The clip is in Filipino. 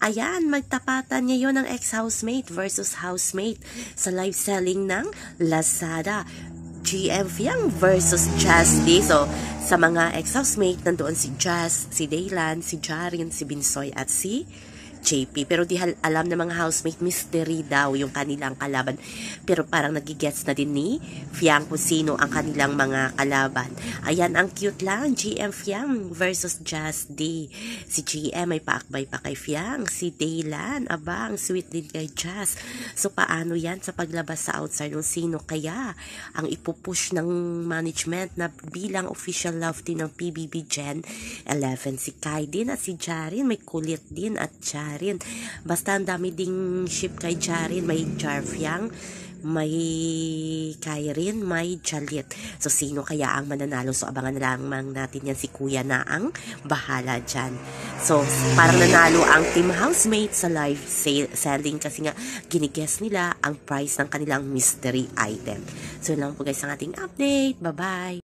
Ayan, magtapatan ngayon ng ex-housemate versus housemate sa live selling ng Lazada. GM Fiang versus Jazz D. So, sa mga ex-housemate, nandoon si Jazz, si Daylan, si Jarin, si Binsoy at si JP. Pero di alam ng mga housemate, mystery daw yung kanilang kalaban. Pero parang nagigets na din ni Fiang kung sino ang kanilang mga kalaban. Ayan, ang cute lang. GM Fiang versus Jazz D. Si GM ay paakbay pa kay Fiang. Si Daylan, abang, sweet din kay Jazz. So, paano yan sa paglabas sa outside ng sino kaya ang ipupush ng management na bilang official love team ng PBB Gen 11? Si Kai din at si Jarin. May kulit din at Jarin. Basta ang dami ding ship kay Jarin. May Jarfiang, may Kairin, may Jalit. So, sino kaya ang mananalo? So, abangan na lamang natin yan. Si Kuya na ang bahala dyan. So, parang nanalo ang team housemate sa live selling kasi nga giniguess nila ang price ng kanilang mystery item. So, yun lang po guys ang ating update. Bye-bye!